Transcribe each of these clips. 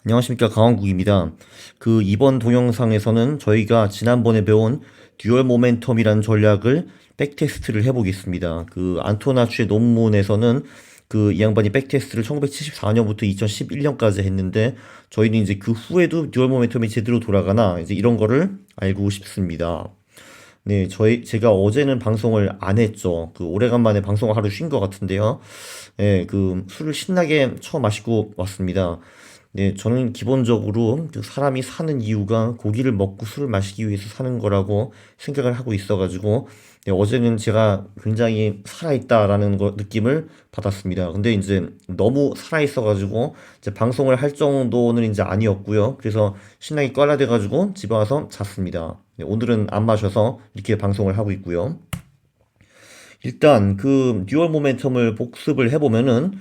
안녕하십니까, 강원국입니다. 이번 동영상에서는 저희가 지난번에 배운 듀얼 모멘텀이라는 전략을 백테스트를 해보겠습니다. 안토나추의 논문에서는 이 양반이 백테스트를 1974년부터 2011년까지 했는데, 저희는 이제 그 후에도 듀얼 모멘텀이 제대로 돌아가나 이제 이런 거를 알고 싶습니다. 네, 제가 어제는 방송을 안 했죠. 오래간만에 방송을 하루 쉰 것 같은데요. 예, 술을 신나게 마시고 왔습니다. 네, 저는 기본적으로 사람이 사는 이유가 고기를 먹고 술을 마시기 위해서 사는 거라고 생각을 하고 있어가지고, 네, 어제는 제가 굉장히 살아있다라는 느낌을 받았습니다. 근데 이제 너무 살아있어가지고, 이제 방송을 할 정도는 이제 아니었고요. 그래서 신나게 꽐라돼가지고 집에 와서 잤습니다. 네, 오늘은 안 마셔서 이렇게 방송을 하고 있고요. 일단 듀얼 모멘텀을 복습을 해보면은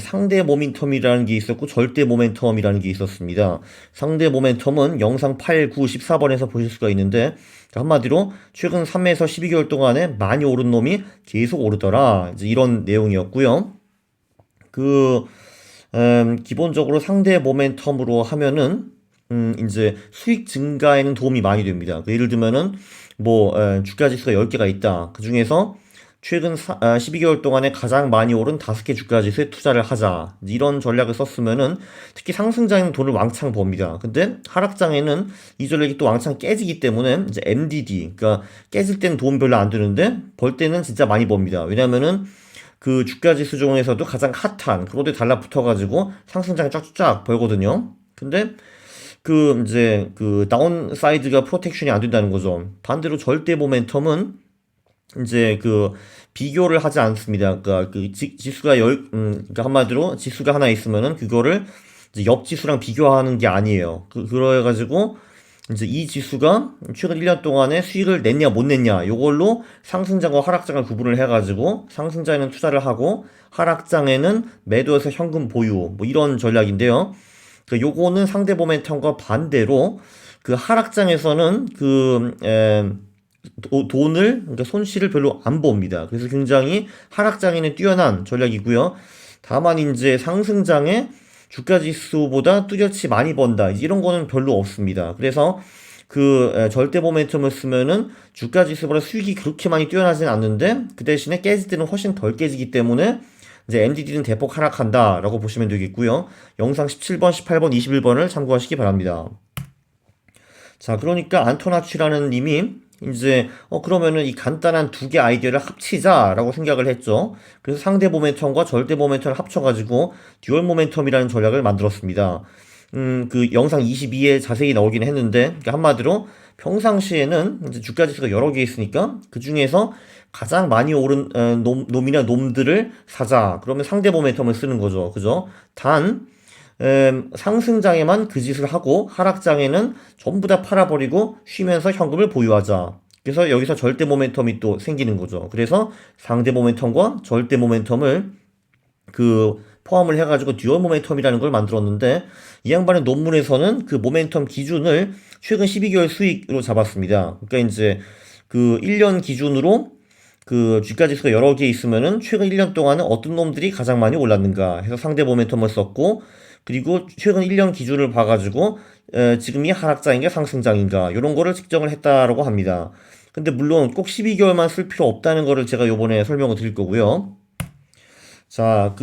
상대 모멘텀이라는 게 있었고 절대 모멘텀이라는 게 있었습니다. 상대 모멘텀은 영상 8, 9, 14번에서 보실 수가 있는데, 한마디로 최근 3에서 12개월 동안에 많이 오른 놈이 계속 오르더라, 이제 이런 내용이었고요. 기본적으로 상대 모멘텀으로 하면은 이제 수익 증가에는 도움이 많이 됩니다. 예를 들면은 주가 지수가 10개가 있다. 그 중에서 최근 12개월 동안에 가장 많이 오른 5개 주가 지수에 투자를 하자. 이런 전략을 썼으면은 특히 상승장에는 돈을 왕창 법니다. 근데 하락장에는 이 전략이 또 왕창 깨지기 때문에 이제 MDD, 그러니까 깨질 때는 도움 별로 안 되는데 벌 때는 진짜 많이 법니다. 왜냐면은 주가 지수 중에서도 가장 핫한 그로드에 달라붙어가지고 상승장에 쫙쫙 벌거든요. 근데 이제 다운사이드가 프로텍션이 안 된다는 거죠. 반대로 절대 모멘텀은 이제 비교를 하지 않습니다. 그러니까 지수가 그러니까 한마디로 지수가 하나 있으면은 그거를 이제 옆 지수랑 비교하는 게 아니에요. 그래가지고 이제 이 지수가 최근 1년 동안에 수익을 냈냐 못 냈냐 요걸로 상승장과 하락장을 구분을 해가지고 상승장에는 투자를 하고 하락장에는 매도해서 현금 보유, 이런 전략인데요. 요거는 상대 모멘텀과 반대로 하락장에서는 돈을, 그러니까 손실을 별로 안 봅니다. 그래서 굉장히 하락장에는 뛰어난 전략이고요. 다만 이제 상승장에 주가 지수보다 뚜렷이 많이 번다, 이런 거는 별로 없습니다. 그래서 절대 모멘텀을 쓰면은 주가 지수보다 수익이 그렇게 많이 뛰어나진 않는데, 그 대신에 깨질 때는 훨씬 덜 깨지기 때문에 이제 MDD는 대폭 하락한다 라고 보시면 되겠고요. 영상 17번, 18번, 21번을 참고하시기 바랍니다. 자, 그러니까 안토나치라는 님이 이제 그러면은 이 간단한 두 개 아이디어를 합치자라고 생각을 했죠. 그래서 상대 모멘텀과 절대 모멘텀을 합쳐가지고 듀얼 모멘텀이라는 전략을 만들었습니다. 영상 22에 자세히 나오긴 했는데, 그러니까 한마디로 평상시에는 이제 주가 지수가 여러 개 있으니까 그 중에서 가장 많이 오른 놈이나 놈들을 사자. 그러면 상대 모멘텀을 쓰는 거죠. 그죠? 단 상승장에만 그 짓을 하고 하락장에는 전부 다 팔아버리고 쉬면서 현금을 보유하자. 그래서 여기서 절대 모멘텀이 또 생기는 거죠. 그래서 상대 모멘텀과 절대 모멘텀을 포함을 해가지고 듀얼 모멘텀이라는 걸 만들었는데, 이 양반의 논문에서는 그 모멘텀 기준을 최근 12개월 수익으로 잡았습니다. 그러니까 이제 1년 기준으로 주가 지수가 여러 개 있으면은 최근 1년 동안은 어떤 놈들이 가장 많이 올랐는가 해서 상대 모멘텀을 썼고, 그리고 최근 1년 기준을 봐가지고 지금이 하락장인가 상승장인가 이런 거를 측정을 했다라고 합니다. 근데 물론 꼭 12개월만 쓸 필요 없다는 거를 제가 요번에 설명을 드릴 거고요. 자,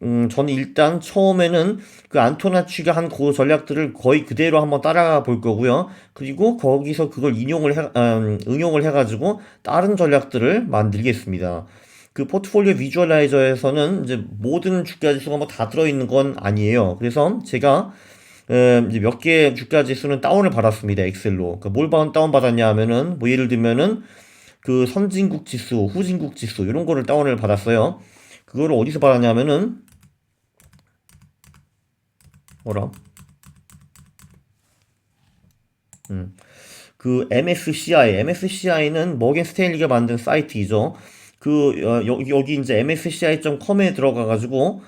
저는 일단 처음에는 안토나치가 한 그 전략들을 거의 그대로 한번 따라가 볼 거고요. 그리고 거기서 그걸 응용을 해가지고 다른 전략들을 만들겠습니다. 포트폴리오 비주얼라이저에서는 이제 모든 주가 지수가 다 들어있는 건 아니에요. 그래서 제가 이제 몇 개 주가 지수는 다운을 받았습니다. 엑셀로. 뭘 다운 받았냐 하면은 예를 들면은 선진국 지수, 후진국 지수 이런 거를 다운을 받았어요. 그거를 어디서 받았냐면은 뭐라? MSCI는 머겐 스테인리가 만든 사이트이죠. 여기 이제 MSCI.com에 들어가가지고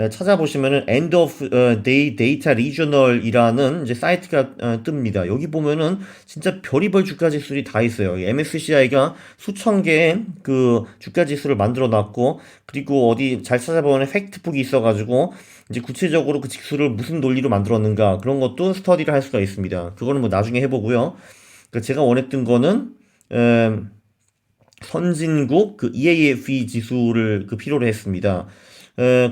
찾아보시면은 End of Day Data Regional이라는 이제 사이트가 뜹니다. 여기 보면은 진짜 별의별 주가 지수들이 다 있어요. MSCI가 수천 개의 그 주가 지수를 만들어 놨고, 그리고 어디 잘 찾아보면 팩트북이 있어가지고 이제 구체적으로 그 지수를 무슨 논리로 만들었는가 그런 것도 스터디를 할 수가 있습니다. 그거는 뭐 나중에 해보고요. 그 제가 원했던 거는 선진국 그 EAFE 지수를 그 필요로 했습니다.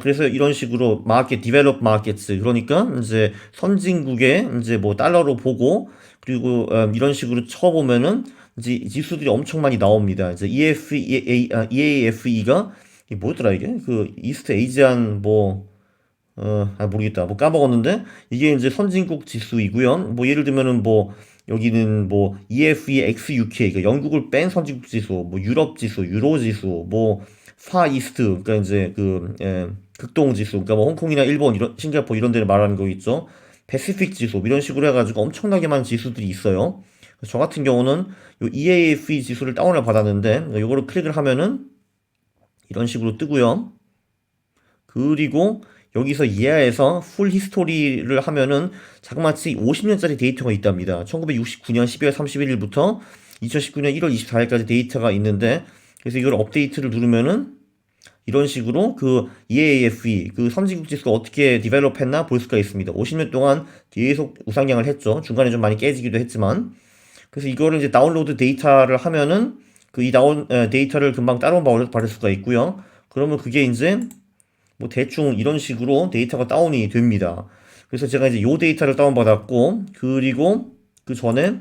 그래서 이런 식으로 마켓, 디벨롭 마켓스, 그러니까 이제 선진국의 이제 뭐 달러로 보고, 그리고 이런 식으로 쳐보면은 이제 지수들이 엄청 많이 나옵니다. 이제 EAFE가 이게 뭐였더라 이게? 그 이스트 에이지안 뭐 모르겠다. 뭐 까먹었는데, 이게 이제 선진국 지수이고요. 뭐 예를 들면은 뭐, 여기는 뭐, EFE XUK, 그러니까 영국을 뺀 선진국 지수, 뭐, 유럽 지수, 유로 지수, 뭐, 파이스트, 그러니까 이제 극동 지수, 그러니까 뭐, 홍콩이나 일본, 이런, 싱가포르 이런 데를 말하는 거 있죠. 패시픽 지수, 뭐 이런 식으로 해가지고 엄청나게 많은 지수들이 있어요. 그래서 저 같은 경우는 요 EAFE 지수를 다운을 받았는데, 요거를 클릭을 하면은 이런 식으로 뜨고요. 그리고 여기서 이하에서 풀 히스토리를 하면은 자그마치 50년짜리 데이터가 있답니다. 1969년 12월 31일부터 2019년 1월 24일까지 데이터가 있는데, 그래서 이걸 업데이트를 누르면은 이런 식으로 그 EAFE 그 선진국 지수가 어떻게 디벨롭 했나 볼 수가 있습니다. 50년 동안 계속 우상향을 했죠. 중간에 좀 많이 깨지기도 했지만. 그래서 이거를 이제 다운로드 데이터를 하면은 그 이 다운 데이터를 금방 다운 받을 수가 있고요. 그러면 그게 이제 뭐 대충 이런 식으로 데이터가 다운이 됩니다. 그래서 제가 이제 요 데이터를 다운받았고, 그리고 그 전에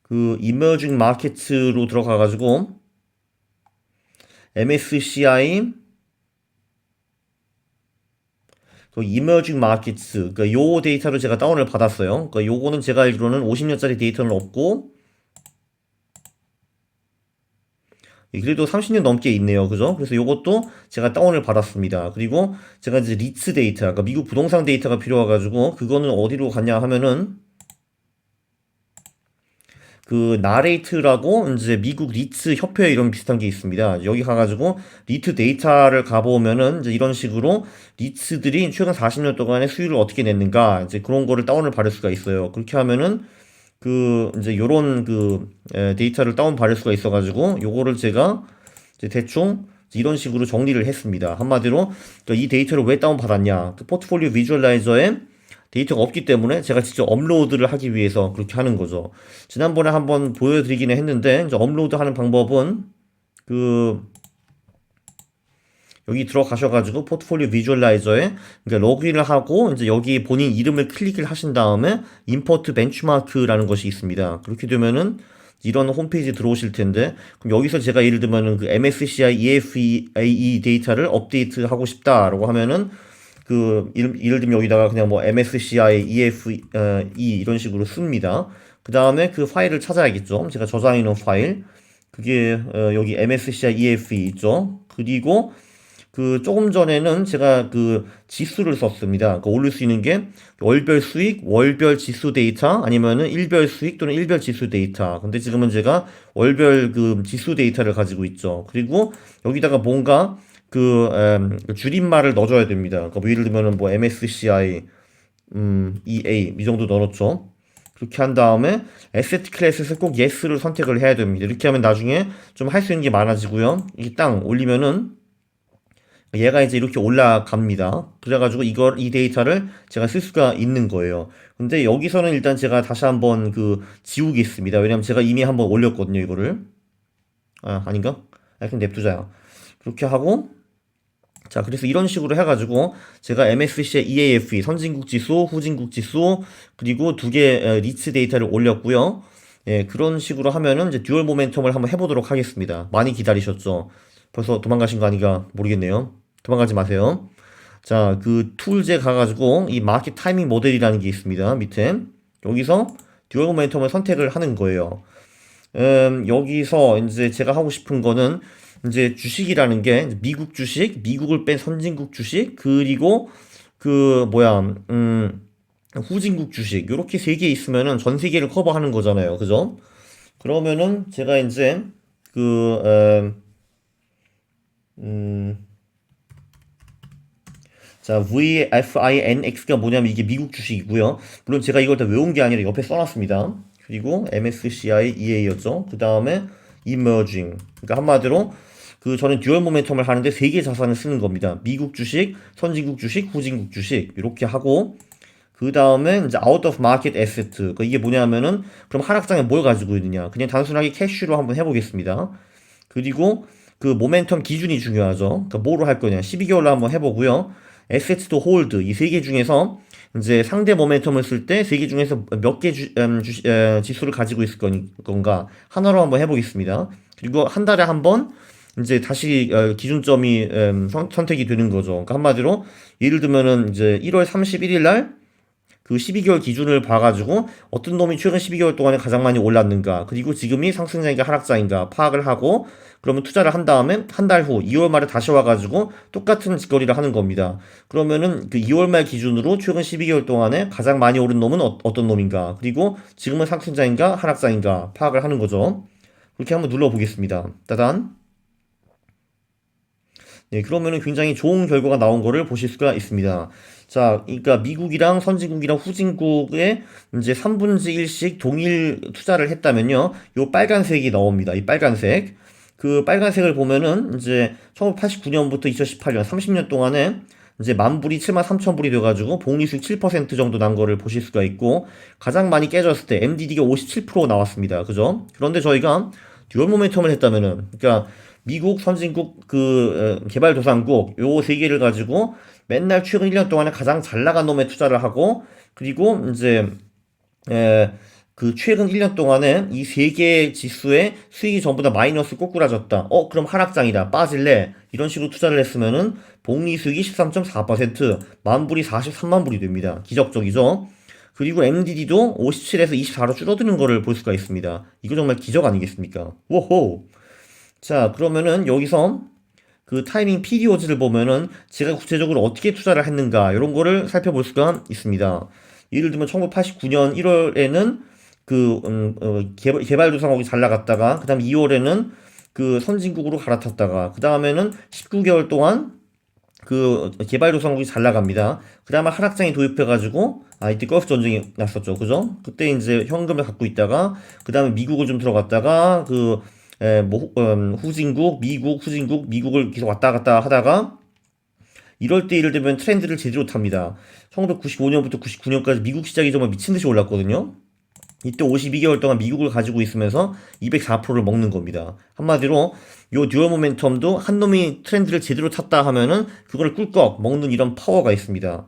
그 이머징 마켓으로 들어가가지고 MSCI 그 이머징 마켓스, 그러니까 요 데이터를 제가 다운을 받았어요. 그러니까 요거는 제가 알기로는 50년짜리 데이터는 없고, 그래도 30년 넘게 있네요. 그죠? 그래서 요것도 제가 다운을 받았습니다. 그리고 제가 이제 리츠 데이터, 그러니까 미국 부동산 데이터가 필요해가지고, 그거는 어디로 갔냐 하면은, 그 나레이트라고 이제 미국 리츠 협회 이런 비슷한 게 있습니다. 여기 가가지고 리트 데이터를 가보면은 이제 이런 식으로 리츠들이 최근 40년 동안의 수익을 어떻게 냈는가 이제 그런 거를 다운을 받을 수가 있어요. 그렇게 하면은 그 이제 요런 그 데이터를 다운 받을 수가 있어가지고 요거를 제가 이제 대충 이런 식으로 정리를 했습니다. 한마디로 그러니까 이 데이터를 왜 다운 받았냐? 그 포트폴리오 비주얼라이저에 데이터가 없기 때문에 제가 직접 업로드를 하기 위해서 그렇게 하는 거죠. 지난번에 한번 보여드리기는 했는데, 이제 업로드 하는 방법은 그 여기 들어가셔가지고 포트폴리오 비주얼라이저에 그러니까 로그인을 하고 이제 여기 본인 이름을 클릭을 하신 다음에 임포트 벤치마크라는 것이 있습니다. 그렇게 되면은 이런 홈페이지 들어오실 텐데, 그럼 여기서 제가 예를 들면은 그 MSCI EFE 데이터를 업데이트 하고 싶다라고 하면은 그 예를 들면 여기다가 그냥 뭐 MSCI EFE 이런 식으로 씁니다. 그 다음에 그 파일을 찾아야겠죠. 제가 저장해 놓은 파일. 그게 여기 MSCI EFE 있죠. 그리고 그 조금 전에는 제가 그 지수를 썼습니다. 그 올릴 수 있는 게 월별 수익, 월별 지수 데이터 아니면은 일별 수익 또는 일별 지수 데이터. 근데 지금은 제가 월별 그 지수 데이터를 가지고 있죠. 그리고 여기다가 뭔가 그 줄임말을 넣어줘야 됩니다. 그러니까 뭐 예를 들면은 뭐 MSCI EA 이 정도 넣어놓죠. 그렇게 한 다음에 에세트 클래스에서 꼭 yes를 선택을 해야 됩니다. 이렇게 하면 나중에 좀 할 수 있는 게 많아지고요. 이게 땅 올리면은 얘가 이제 이렇게 올라갑니다. 그래가지고 이 데이터를 제가 쓸 수가 있는 거예요. 근데 여기서는 일단 제가 다시 한번 그 지우겠습니다. 왜냐면 제가 이미 한번 올렸거든요, 이거를. 아닌가? 그냥 냅두자요. 그렇게 하고, 자, 그래서 이런 식으로 해가지고 제가 MSCI EAFE 선진국 지수, 후진국 지수, 그리고 두 개 리츠 데이터를 올렸고요. 예, 그런 식으로 하면은 이제 듀얼 모멘텀을 한번 해보도록 하겠습니다. 많이 기다리셨죠? 벌써 도망가신 거 아닌가 모르겠네요. 도망가지 마세요. 자, 그 툴즈에 가가지고 이 마켓 타이밍 모델이라는 게 있습니다. 밑에 여기서 듀얼 모멘텀을 선택을 하는 거예요. 여기서 이제 제가 하고 싶은 거는 이제 주식이라는 게 미국 주식, 미국을 뺀 선진국 주식, 그리고 그 뭐야, 후진국 주식 이렇게 세 개 있으면은 전 세계를 커버하는 거잖아요, 그죠? 그러면은 제가 이제 그 음, 자, VFINX가 뭐냐면 이게 미국 주식이고요. 물론 제가 이걸 다 외운 게 아니라 옆에 써놨습니다. 그리고 MSCI EA였죠. 그 다음에 Emerging. 그러니까 한마디로 그 저는 듀얼 모멘텀을 하는데 세 개 자산을 쓰는 겁니다. 미국 주식, 선진국 주식, 후진국 주식 이렇게 하고 그 다음에 이제 out of market asset. 그러니까 이게 뭐냐면은 그럼 하락장에 뭘 가지고 있느냐? 그냥 단순하게 캐시로 한번 해보겠습니다. 그리고 그 모멘텀 기준이 중요하죠. 그러니까 뭐로 할 거냐? 12개월로 한번 해보고요. assets to hold 이 세 개 중에서 이제 상대 모멘텀을 쓸 때 세 개 중에서 몇 개 지수를 가지고 있을 건가 하나로 한번 해보겠습니다. 그리고 한 달에 한 번 이제 다시 기준점이 선택이 되는 거죠. 그러니까 한마디로 예를 들면은 이제 1월 31일 날 그 12개월 기준을 봐가지고 어떤 놈이 최근 12개월 동안에 가장 많이 올랐는가 그리고 지금이 상승장인가 하락장인가 파악을 하고 그러면 투자를 한 다음에 한 달 후 2월 말에 다시 와가지고 똑같은 짓거리를 하는 겁니다. 그러면은 그 2월 말 기준으로 최근 12개월 동안에 가장 많이 오른 놈은 어떤 놈인가 그리고 지금은 상승장인가 하락장인가 파악을 하는 거죠. 그렇게 한번 눌러보겠습니다. 따단. 네, 그러면은 굉장히 좋은 결과가 나온 거를 보실 수가 있습니다. 자, 그러니까 미국이랑 선진국이랑 후진국에 이제 3분의 1씩 동일 투자를 했다면요. 요 빨간색이 나옵니다. 이 빨간색. 그 빨간색을 보면은 이제 1989년부터 2018년 30년 동안에 이제 만 불이 7만 3천 불이 돼가지고 복리수익 7% 정도 난 거를 보실 수가 있고 가장 많이 깨졌을 때 MDD가 57% 나왔습니다. 그죠? 그런데 저희가 듀얼 모멘텀을 했다면은 그러니까 미국, 선진국, 개발도상국 요 세 개를 가지고 맨날 최근 1년 동안에 가장 잘 나간 놈에 투자를 하고 그리고 이제 에, 그 최근 1년 동안에 이 세 개의 지수의 수익이 전부 다 마이너스 꼬꾸라졌다. 그럼 하락장이다. 빠질래? 이런 식으로 투자를 했으면은 복리 수익이 13.4%, 만불이 43만 불이 됩니다. 기적적이죠? 그리고 MDD도 57에서 24로 줄어드는 거를 볼 수가 있습니다. 이거 정말 기적 아니겠습니까? 워호! 자, 그러면은 여기서 그 타이밍 PDO즈를 보면은 제가 구체적으로 어떻게 투자를 했는가 이런 거를 살펴볼 수가 있습니다. 예를 들면 1989년 1월에는 개발도상국이 잘 나갔다가 그 다음 2월에는 그 선진국으로 갈아탔다가 그 다음에는 19개월 동안 그 개발도상국이 잘 나갑니다. 그 다음에 하락장이 도입해가지고 이때 걸프 전쟁이 났었죠. 그죠? 그때 이제 현금을 갖고 있다가 그 다음에 미국을 좀 들어갔다가 후진국, 미국, 후진국, 미국을 계속 왔다 갔다 하다가 이럴 때 예를 들면 트렌드를 제대로 탑니다. 1995년부터 99년까지 미국 시장이 정말 미친 듯이 올랐거든요. 이때 52개월 동안 미국을 가지고 있으면서 204%를 먹는 겁니다. 한마디로 요 듀얼 모멘텀도 한 놈이 트렌드를 제대로 탔다 하면은 그걸 꿀꺽 먹는 이런 파워가 있습니다.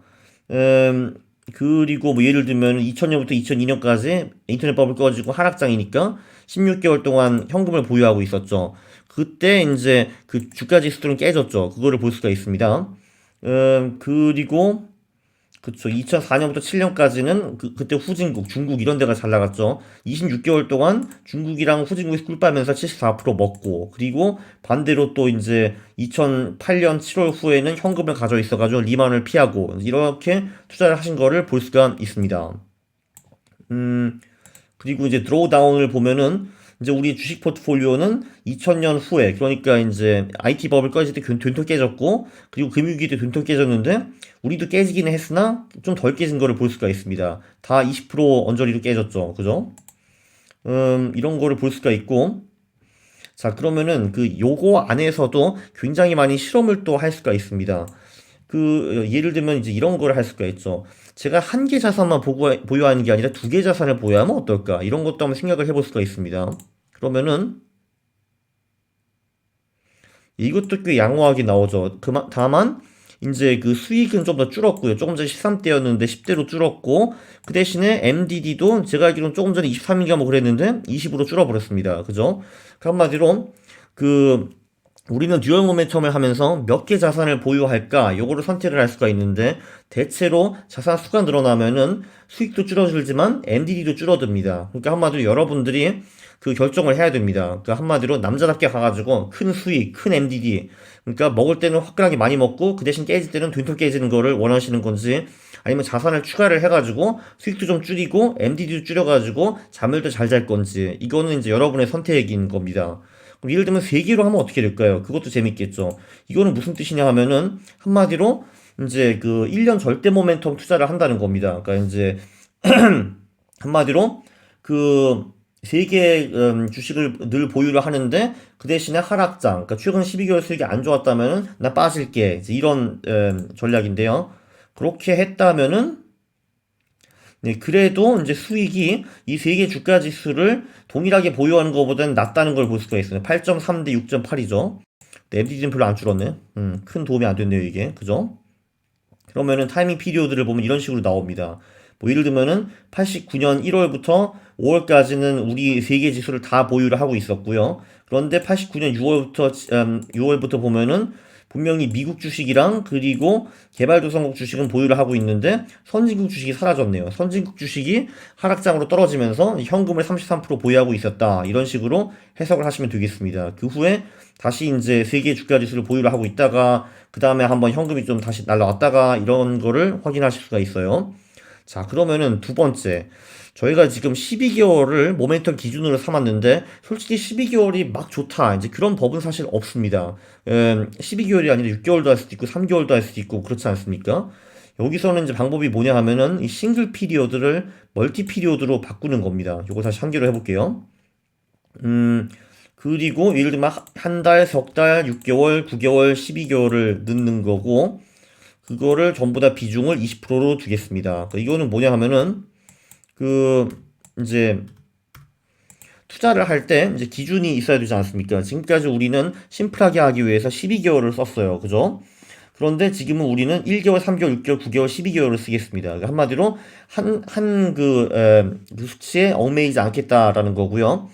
그리고 뭐 예를 들면 2000년부터 2002년까지 인터넷 버블 꺼지고 하락장이니까 16개월 동안 현금을 보유하고 있었죠. 그때 이제 그 주가 지수들은 깨졌죠. 그거를 볼 수가 있습니다. 그리고 그쵸. 2004년부터 7년까지는 그때 후진국, 중국 이런 데가 잘 나갔죠. 26개월 동안 중국이랑 후진국이 꿀 빨면서 74% 먹고, 그리고 반대로 또 이제 2008년 7월 후에는 현금을 가져 있어가지고 리만을 피하고, 이렇게 투자를 하신 거를 볼 수가 있습니다. 그리고 이제 드로우다운을 보면은 이제 우리 주식 포트폴리오는 2000년 후에 그러니까 이제 IT 버블 꺼질 때 된통 깨졌고 그리고 금융위기 때 된통 깨졌는데 우리도 깨지기는 했으나 좀 덜 깨진 거를 볼 수가 있습니다. 다 20% 언저리로 깨졌죠. 그죠? 이런 거를 볼 수가 있고 자 그러면은 그 요거 안에서도 굉장히 많이 실험을 또 할 수가 있습니다. 예를 들면 이제 이런 걸 할 수가 있죠. 제가 한 개 자산만 보유하는 게 아니라 두 개 자산을 보유하면 어떨까? 이런 것도 한번 생각을 해볼 수가 있습니다. 그러면은 이것도 꽤 양호하게 나오죠. 다만 이제 그 수익은 좀 더 줄었고요. 조금 전에 13대였는데 10대로 줄었고 그 대신에 MDD도 제가 알기로는 조금 전에 23인가 뭐 그랬는데 20으로 줄어버렸습니다. 그죠? 그 한마디로 그 우리는 듀얼 모멘텀을 하면서 몇 개 자산을 보유할까 요거를 선택을 할 수가 있는데 대체로 자산 수가 늘어나면은 수익도 줄어들지만 MDD도 줄어듭니다. 그러니까 한마디로 여러분들이 그 결정을 해야 됩니다. 그러니까 한마디로 남자답게 가가지고 큰 수익, 큰 MDD 그러니까 먹을 때는 화끈하게 많이 먹고 그 대신 깨질 때는 된통 깨지는 거를 원하시는 건지 아니면 자산을 추가를 해가지고 수익도 좀 줄이고 MDD도 줄여가지고 잠을 더 잘 잘 건지 이거는 이제 여러분의 선택인 겁니다. 그럼 예를 들면 세 개로 하면 어떻게 될까요? 그것도 재밌겠죠. 이거는 무슨 뜻이냐 하면은 한마디로 이제 그 1년 절대 모멘텀 투자를 한다는 겁니다. 그러니까 이제 한마디로 그 세 개의 주식을 늘 보유를 하는데 그 대신에 하락장, 그러니까 최근 12개월 수익이 안 좋았다면은 나 빠질게. 이제 이런 전략인데요. 그렇게 했다면은 네, 그래도 이제 수익이 이 세 개 주가 지수를 동일하게 보유하는 것보다는 낮다는 걸 볼 수가 있어요. 8.3 대 6.8이죠. MDD는 별로 안 줄었네. 큰 도움이 안 됐네요, 이게. 그죠? 그러면은 타이밍 피리오드를 보면 이런 식으로 나옵니다. 뭐 예를 들면은 89년 1월부터 5월까지는 우리 세 개 지수를 다 보유를 하고 있었고요. 그런데 89년 6월부터 보면은 분명히 미국 주식이랑 그리고 개발도상국 주식은 보유를 하고 있는데 선진국 주식이 사라졌네요. 선진국 주식이 하락장으로 떨어지면서 현금을 33% 보유하고 있었다. 이런 식으로 해석을 하시면 되겠습니다. 그 후에 다시 이제 세계 주가 지수를 보유를 하고 있다가 그 다음에 한번 현금이 좀 다시 날라왔다가 이런 거를 확인하실 수가 있어요. 자, 그러면은 두 번째. 저희가 지금 12개월을 모멘텀 기준으로 삼았는데, 솔직히 12개월이 막 좋다. 이제 그런 법은 사실 없습니다. 12개월이 아니라 6개월도 할 수도 있고, 3개월도 할 수도 있고, 그렇지 않습니까? 여기서는 이제 방법이 뭐냐 하면은, 이 싱글 피리어드를 멀티 피리어드로 바꾸는 겁니다. 요거 다시 한 개로 해볼게요. 음, 그리고 예를 들면 한 달, 석 달, 6개월, 9개월, 12개월을 넣는 거고, 그거를 전부 다 비중을 20%로 두겠습니다. 이거는 뭐냐 하면은 그 이제 투자를 할 때 이제 기준이 있어야 되지 않습니까? 지금까지 우리는 심플하게 하기 위해서 12개월을 썼어요. 그죠? 그런데 지금은 우리는 1개월, 3개월, 6개월, 9개월, 12개월을 쓰겠습니다. 그러니까 한마디로 그 수치에 얽매이지 않겠다라는 거고요.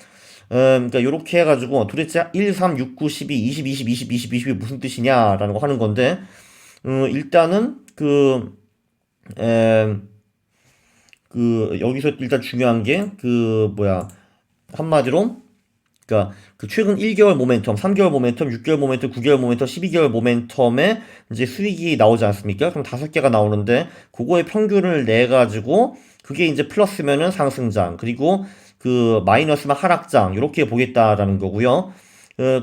그러니까 이렇게 해가지고 도대체 1, 3, 6, 9, 12, 20, 20, 20, 20, 20이 무슨 뜻이냐라는 거 하는 건데 일단은 에, 여기서 일단 중요한 게, 한마디로, 그니까, 그 최근 1개월 모멘텀, 3개월 모멘텀, 6개월 모멘텀, 9개월 모멘텀, 12개월 모멘텀에 이제 수익이 나오지 않습니까? 그럼 5개가 나오는데, 그거의 평균을 내가지고, 그게 이제 플러스면은 상승장, 그리고 그 마이너스면 하락장, 이렇게 보겠다라는 거고요.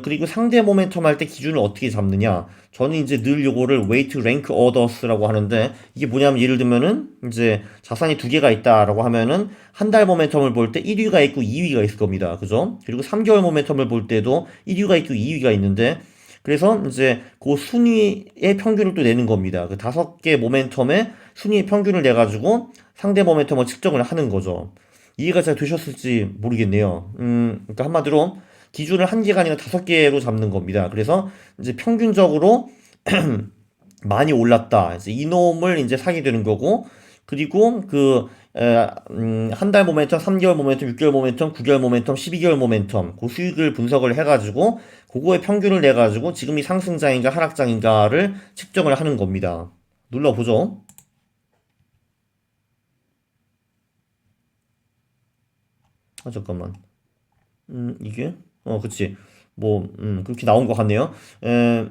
그리고 상대 모멘텀 할 때 기준을 어떻게 잡느냐? 저는 이제 늘 요거를 weight rank orders라고 하는데 이게 뭐냐면 예를 들면은 이제 자산이 두 개가 있다라고 하면은 한 달 모멘텀을 볼 때 1위가 있고 2위가 있을 겁니다. 그죠? 그리고 3개월 모멘텀을 볼 때도 1위가 있고 2위가 있는데 그래서 이제 그 순위의 평균을 또 내는 겁니다. 그 5개 모멘텀의 순위의 평균을 내 가지고 상대 모멘텀을 측정을 하는 거죠. 이해가 잘 되셨을지 모르겠네요. 그러니까 한마디로 기준을 한 개가 아니라 5개로 잡는 겁니다. 그래서 이제 평균적으로 많이 올랐다. 이제 이놈을 이제 사게 되는 거고, 그리고 한 달 모멘텀, 3개월 모멘텀, 6개월 모멘텀, 9개월 모멘텀, 12개월 모멘텀, 그 수익을 분석을 해가지고, 그거의 평균을 내가지고, 지금이 상승장인가 하락장인가를 측정을 하는 겁니다. 눌러보죠. 아, 잠깐만. 이게? 그치. 뭐, 그렇게 나온 것 같네요. 에,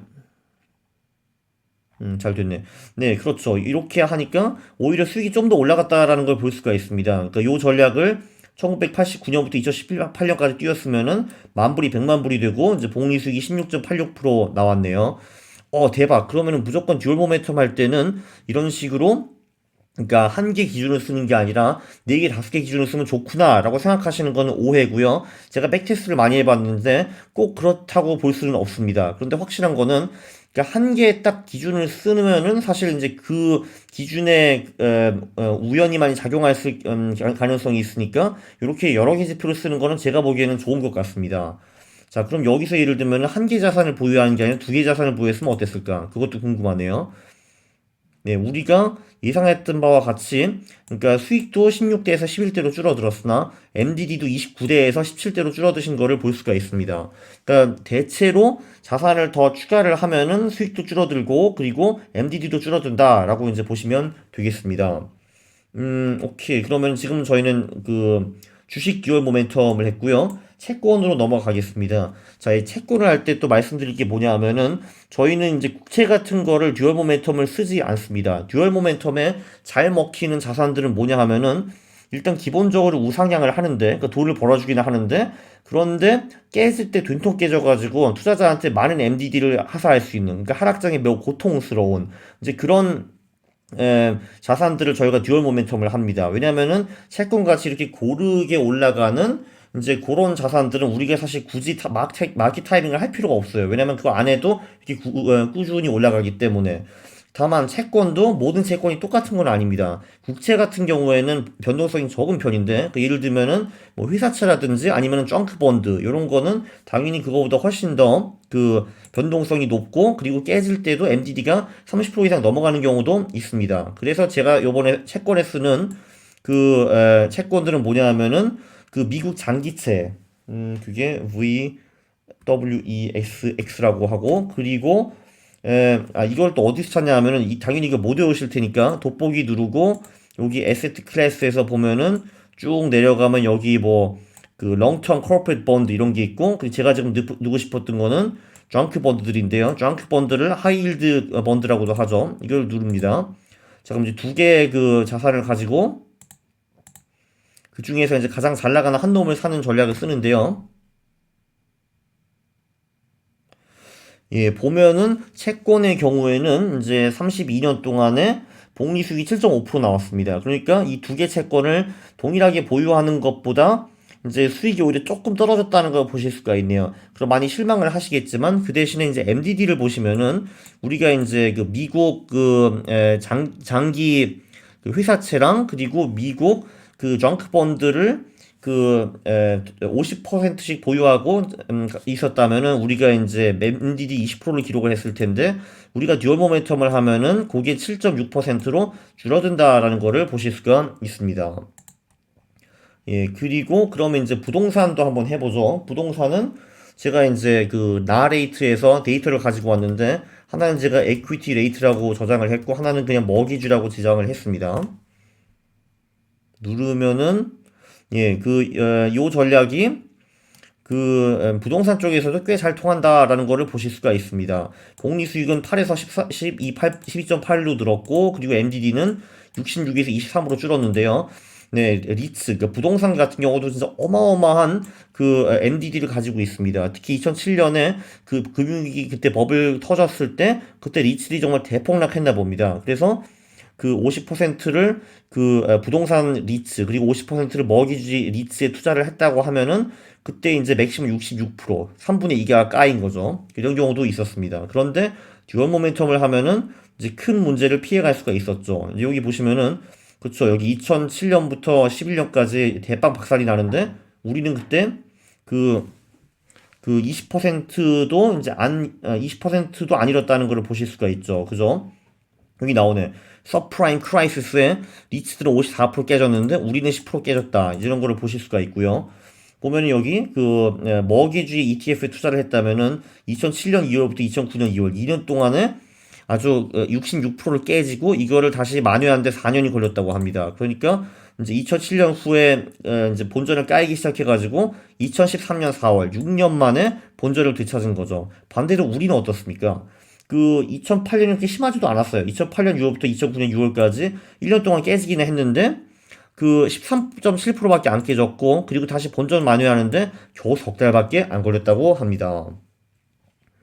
잘 됐네. 네, 그렇죠. 이렇게 하니까 오히려 수익이 좀 더 올라갔다라는 걸 볼 수가 있습니다. 그러니까 요 전략을 1989년부터 2018년까지 뛰었으면은 만 불이 100만 불이 되고 이제 복리 수익이 16.86% 나왔네요. 대박. 그러면은 무조건 듀얼 모멘텀 할 때는 이런 식으로 그러니까 한 개 기준을 쓰는 게 아니라 네 개, 5개 기준을 쓰면 좋구나라고 생각하시는 거는 오해고요. 제가 백테스트를 많이 해봤는데 꼭 그렇다고 볼 수는 없습니다. 그런데 확실한 거는 그러니까 한 개 딱 기준을 쓰면은 사실 이제 그 기준에 우연히 많이 작용할 가능성이 있으니까 이렇게 여러 개 지표를 쓰는 거는 제가 보기에는 좋은 것 같습니다. 자, 그럼 여기서 예를 들면 한 개 자산을 보유하는 게 아니라 두 개 자산을 보유했으면 어땠을까? 그것도 궁금하네요. 네, 우리가 예상했던 바와 같이, 그러니까 수익도 16대에서 11대로 줄어들었으나, MDD도 29대에서 17대로 줄어드신 거를 볼 수가 있습니다. 그러니까 대체로 자산을 더 추가를 하면은 수익도 줄어들고, 그리고 MDD도 줄어든다라고 이제 보시면 되겠습니다. 오케이. 그러면 지금 저희는 주식 듀얼 모멘텀을 했고요. 채권으로 넘어가겠습니다. 자, 이 채권을 할 때 또 말씀드릴 게 뭐냐 하면은 저희는 이제 국채 같은 거를 듀얼 모멘텀을 쓰지 않습니다. 듀얼 모멘텀에 잘 먹히는 자산들은 뭐냐 하면은 일단 기본적으로 우상향을 하는데, 그러니까 돈을 벌어주기는 하는데, 그런데 깨질 때 된통 깨져가지고 투자자한테 많은 MDD를 하사할 수 있는, 그러니까 하락장이 매우 고통스러운 이제 그런 자산들을 저희가 듀얼 모멘텀을 합니다. 왜냐면은 채권 가치 이렇게 고르게 올라가는 이제 그런 자산들은 우리가 사실 굳이 마켓 타이밍을 할 필요가 없어요. 왜냐면 그거 안 해도 이렇게 꾸준히 올라가기 때문에. 다만 채권도 모든 채권이 똑같은 건 아닙니다. 국채 같은 경우에는 변동성이 적은 편인데 그 예를 들면은 뭐 회사채라든지 아니면은 정크 본드 이런 거는 당연히 그거보다 훨씬 더 그 변동성이 높고 그리고 깨질 때도 MDD가 30% 이상 넘어가는 경우도 있습니다. 그래서 제가 요번에 채권에 쓰는 채권들은 뭐냐 하면은 그 미국 장기채 그게 VWEXX라고 하고 그리고 이걸 또 어디서 찾냐 하면은, 당연히 이거 못 외우실 테니까, 돋보기 누르고, 여기 에세트 클래스에서 보면은, 쭉 내려가면 여기 뭐, 그, 롱텀 코퍼레이트 본드 이런 게 있고, 그리고 제가 지금 누고 싶었던 거는, 정크 본드들인데요. 정크 본드를 하이힐드 본드라고도 하죠. 이걸 누릅니다. 자, 그럼 이제 두 개의 그 자산을 가지고, 그 중에서 이제 가장 잘 나가는 한 놈을 사는 전략을 쓰는데요. 예, 보면은 채권의 경우에는 이제 32년 동안에 복리 수익이 7.5% 나왔습니다. 그러니까 이 두 개 채권을 동일하게 보유하는 것보다 이제 수익이 오히려 조금 떨어졌다는 걸 보실 수가 있네요. 그럼 많이 실망을 하시겠지만 그 대신에 이제 MDD를 보시면은 우리가 이제 그 미국 장기 그 회사채랑 그리고 미국 그 정크 펀드를 50%씩 보유하고 있었다면은 우리가 이제 MDD 20%를 기록을 했을 텐데 우리가 듀얼 모멘텀을 하면은 그게 7.6%로 줄어든다라는 거를 보실 수가 있습니다. 예, 그리고 그러면 이제 부동산도 한번 해보죠. 부동산은 제가 이제 그 나레이트에서 데이터를 가지고 왔는데 하나는 제가 에퀴티 레이트라고 저장을 했고 하나는 그냥 먹이주라고 지정을 했습니다. 누르면은 예, 요 전략이 부동산 쪽에서도 꽤 잘 통한다라는 거를 보실 수가 있습니다. 복리 수익은 8에서 12.8로 늘었고, 그리고 MDD는 66에서 23으로 줄었는데요. 네, 리츠, 그러니까 부동산 같은 경우도 진짜 어마어마한 MDD를 가지고 있습니다. 특히 2007년에 그 금융위기 그때 버블 터졌을 때, 그때 리츠들이 정말 대폭락했나 봅니다. 그래서 그 50%를 부동산 리츠 그리고 50%를 먹이주지 리츠에 투자를 했다고 하면은 그때 이제 맥시멈 66% 3분의 2가 까인 거죠. 이런 경우도 있었습니다. 그런데 듀얼 모멘텀을 하면은 이제 큰 문제를 피해갈 수가 있었죠. 여기 보시면은 그쵸, 여기 2007년부터 11년까지 대빵 박살이 나는데 우리는 그때 그 20%도 이제 20%도 안 잃었다는 걸 보실 수가 있죠. 그죠? 여기 나오네. 서프라임 크라이시스에 리츠들은 54% 깨졌는데 우리는 10% 깨졌다. 이런 거를 보실 수가 있고요. 보면은 여기 먹이주의 ETF에 투자를 했다면은 2007년 2월부터 2009년 2월 2년 동안에 아주 66%를 깨지고 이거를 다시 만회하는데 4년이 걸렸다고 합니다. 그러니까 이제 2007년 후에 이제 본전을 까이기 시작해가지고 2013년 4월 6년 만에 본전을 되찾은 거죠. 반대로 우리는 어떻습니까? 2008년이 그렇게 심하지도 않았어요. 2008년 6월부터 2009년 6월까지 1년 동안 깨지기는 했는데 13.7%밖에 안 깨졌고 그리고 다시 본전 만회하는데 겨우 석 달밖에 안 걸렸다고 합니다.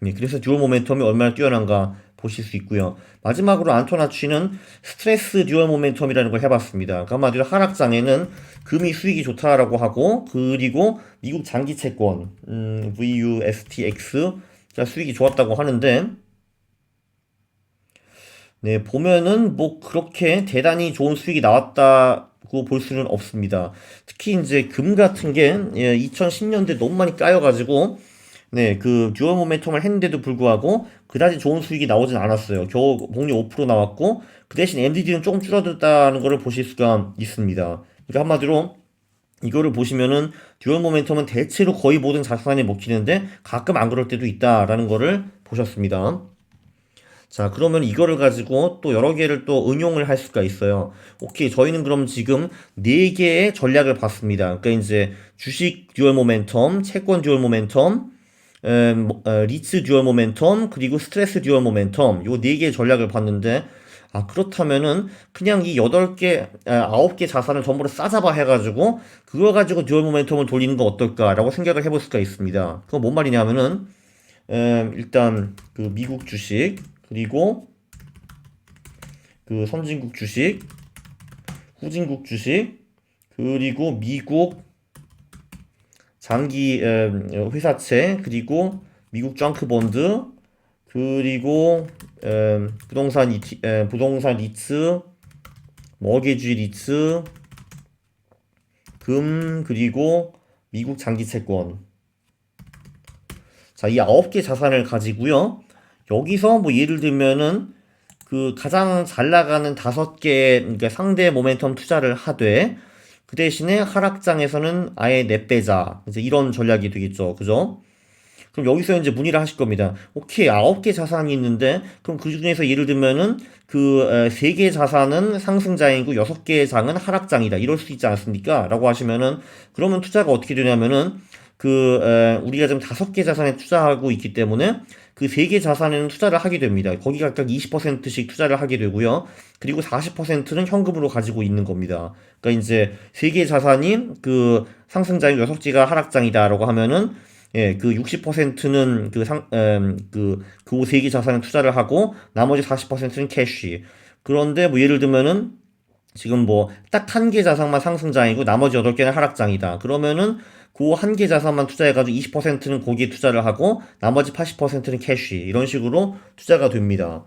네, 그래서 듀얼 모멘텀이 얼마나 뛰어난가 보실 수 있고요. 마지막으로 안토나치는 스트레스 듀얼 모멘텀이라는 걸 해봤습니다. 그러니까 한마디로 하락장에는 금이 수익이 좋다라고 하고 그리고 미국 장기 채권 VUSTX 자 수익이 좋았다고 하는데 네, 보면은 뭐 그렇게 대단히 좋은 수익이 나왔다고 볼 수는 없습니다. 특히 이제 금 같은 게 2010년대 너무 많이 까여가지고 네, 듀얼 모멘텀을 했는데도 불구하고 그다지 좋은 수익이 나오진 않았어요. 겨우 복리 5% 나왔고 그 대신 MDD는 조금 줄어들었다는 것을 보실 수가 있습니다. 그러니까 한마디로 이거를 보시면은 듀얼 모멘텀은 대체로 거의 모든 자산에 먹히는데 가끔 안 그럴 때도 있다라는 거를 보셨습니다. 자, 그러면 이거를 가지고 또 여러 개를 또 응용을 할 수가 있어요. 오케이, 저희는 그럼 지금 네 개의 전략을 봤습니다. 그러니까 이제 주식 듀얼 모멘텀, 채권 듀얼 모멘텀, 리츠 듀얼 모멘텀, 그리고 스트레스 듀얼 모멘텀, 요 네 개의 전략을 봤는데, 그렇다면은 그냥 이 8개, 9개 자산을 전부 다 싸잡아 해가지고 그거 가지고 듀얼 모멘텀을 돌리는 거 어떨까라고 생각을 해볼 수가 있습니다. 그건 뭔 말이냐면은 일단 그 미국 주식 그리고 그 선진국 주식, 후진국 주식 그리고 미국 장기 회사채 그리고 미국 정크 본드 그리고 부동산 리츠, 머게지 리츠, 금, 그리고 미국 장기 채권. 자, 이 9개 자산을 가지고요. 여기서 뭐 예를 들면은 그 가장 잘 나가는 5개, 그러니까 상대 모멘텀 투자를 하되 그 대신에 하락장에서는 아예 내빼자. 이제 이런 전략이 되겠죠. 그죠? 그럼 여기서 이제 문의를 하실 겁니다. 오케이, 9개 자산이 있는데, 그럼 그 중에서 예를 들면은, 3개 자산은 상승장이고, 6개의 장은 하락장이다. 이럴 수 있지 않습니까? 라고 하시면은, 그러면 투자가 어떻게 되냐면은, 우리가 지금 5개 자산에 투자하고 있기 때문에, 그 3개 자산에는 투자를 하게 됩니다. 거기 각각 20%씩 투자를 하게 되고요. 그리고 40%는 현금으로 가지고 있는 겁니다. 그러니까 이제 3개 자산이 상승장이고 6개가 하락장이다라고 하면은, 예, 그 60%는 그 세개 자산에 투자를 하고, 나머지 40%는 캐시. 그런데 뭐 예를 들면은, 지금 뭐, 딱 한 개 자산만 상승장이고, 나머지 8개는 하락장이다. 그러면은, 그 한 개 자산만 투자해가지고 20%는 거기에 투자를 하고, 나머지 80%는 캐시. 이런 식으로 투자가 됩니다.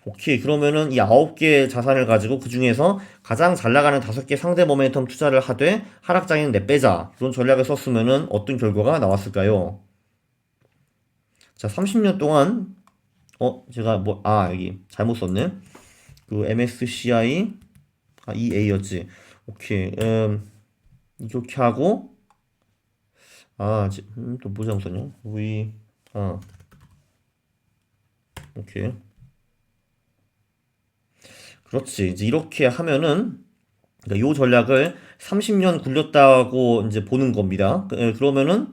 오케이. 그러면은 이 9개 자산을 가지고 그 중에서 가장 잘 나가는 5개 상대 모멘텀 투자를 하되 하락장에는 내빼자. 그런 전략을 썼으면은 어떤 결과가 나왔을까요? 자, 30년 동안, 제가 여기 잘못 썼네. 그 MSCI, EA였지. 오케이. 이렇게 하고, 또 뭐 잘못 썼냐? 오케이. 그렇지. 이제 이렇게 하면은, 그러니까 요 전략을 30년 굴렸다고 이제 보는 겁니다. 그러면은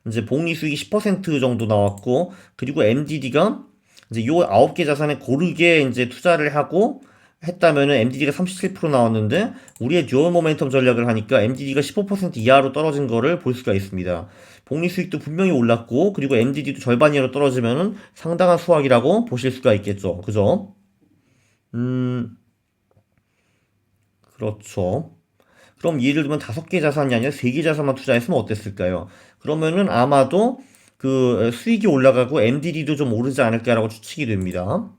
이제 복리 수익이 10% 정도 나왔고, 그리고 MDD가 이제 요 9개 자산에 고르게 이제 투자를 하고 했다면은 MDD가 37% 나왔는데, 우리의 듀얼 모멘텀 전략을 하니까 MDD가 15% 이하로 떨어진 거를 볼 수가 있습니다. 복리 수익도 분명히 올랐고, 그리고 MDD도 절반 이하로 떨어지면은 상당한 수확이라고 보실 수가 있겠죠. 그죠? 음, 그렇죠. 그럼 예를 들면 5개 자산이 아니라 3개 자산만 투자했으면 어땠을까요? 그러면은 아마도 수익이 올라가고 MDD도 좀 오르지 않을까라고 추측이 됩니다.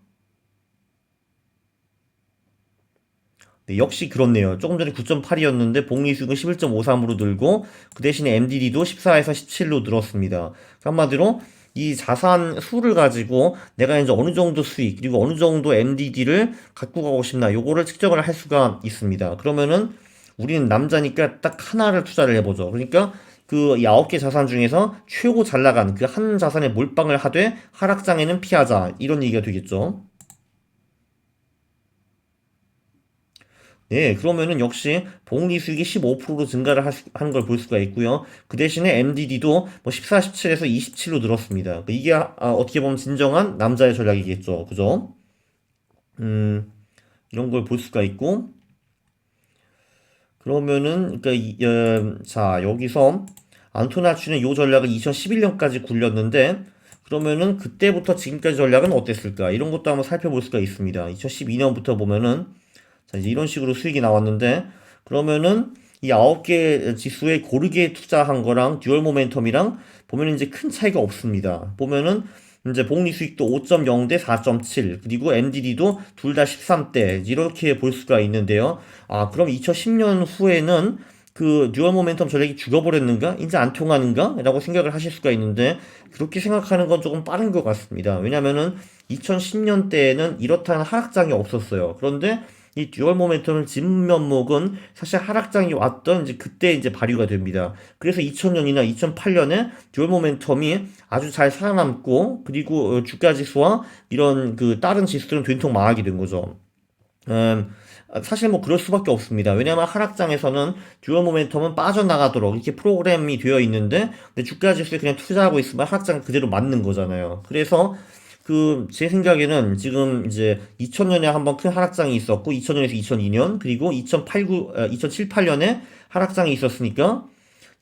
네, 역시 그렇네요. 조금 전에 9.8이었는데 복리수익은 11.53으로 늘고 그 대신에 MDD도 14에서 17로 늘었습니다. 한마디로 이 자산 수를 가지고 내가 이제 어느 정도 수익 그리고 어느 정도 MDD를 갖고 가고 싶나 요거를 측정을 할 수가 있습니다. 그러면은 우리는 남자니까 딱 하나를 투자를 해보죠. 그러니까 이 9개 자산 중에서 최고 잘 나간 그 한 자산에 몰빵을 하되 하락장에는 피하자 이런 얘기가 되겠죠. 네, 그러면은 역시 복리 수익이 15%로 증가를 하는 걸 볼 수가 있고요. 그 대신에 MDD도 뭐 14, 17에서 27로 늘었습니다. 이게 어떻게 보면 진정한 남자의 전략이겠죠. 그죠? 이런 걸 볼 수가 있고 그러면은 그러니까 자, 여기서 안토나치는 요 전략을 2011년까지 굴렸는데 그러면은 그때부터 지금까지 전략은 어땠을까? 이런 것도 한번 살펴볼 수가 있습니다. 2012년부터 보면은 자, 이제 이런 식으로 수익이 나왔는데, 그러면은 이 9개 지수에 고르게 투자한 거랑 듀얼 모멘텀이랑 보면은 이제 큰 차이가 없습니다. 보면은 이제 복리 수익도 5.0 대 4.7, 그리고 MDD도 둘 다 13대, 이렇게 볼 수가 있는데요. 그럼 2010년 후에는 듀얼 모멘텀 전략이 죽어버렸는가? 이제 안 통하는가? 라고 생각을 하실 수가 있는데, 그렇게 생각하는 건 조금 빠른 것 같습니다. 왜냐면은 2010년 때에는 이렇다는 하락장이 없었어요. 그런데 이 듀얼 모멘텀의 진면목은 사실 하락장이 왔던 이제 그때 이제 발휘가 됩니다. 그래서 2000년이나 2008년에 듀얼 모멘텀이 아주 잘 살아남고 그리고 주가 지수와 이런 다른 지수들은 된통 망하게 된 거죠. 사실 뭐 그럴 수밖에 없습니다. 왜냐하면 하락장에서는 듀얼 모멘텀은 빠져나가도록 이렇게 프로그램이 되어 있는데 근데 주가 지수에 그냥 투자하고 있으면 하락장 그대로 맞는 거잖아요. 그래서 제 생각에는 지금 이제 2000년에 한번 큰 하락장이 있었고, 2000년에서 2002년, 그리고 2007, 8년에 하락장이 있었으니까,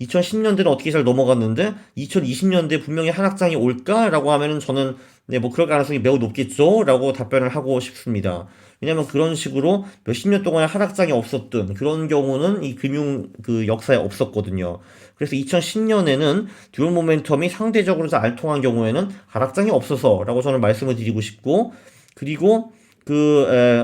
2010년대는 어떻게 잘 넘어갔는데, 2020년대 분명히 하락장이 올까라고 하면은 저는, 네, 뭐 그럴 가능성이 매우 높겠죠? 라고 답변을 하고 싶습니다. 왜냐면 그런 식으로 몇십 년 동안 하락장이 없었던 그런 경우는 이 금융 역사에 없었거든요. 그래서 2010년에는 듀얼 모멘텀이 상대적으로 잘 안 통한 경우에는 하락장이 없어서라고 저는 말씀을 드리고 싶고, 그리고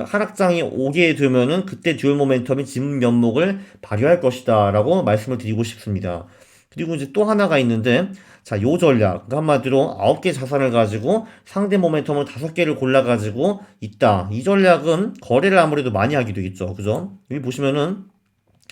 하락장이 오게 되면은 그때 듀얼 모멘텀이 지문 면목을 발휘할 것이다 라고 말씀을 드리고 싶습니다. 그리고 이제 또 하나가 있는데, 자, 요 전략. 그러니까 한마디로 9개 자산을 가지고 상대 모멘텀을 5개를 골라가지고 있다. 이 전략은 거래를 아무래도 많이 하게 되겠죠. 그죠? 여기 보시면은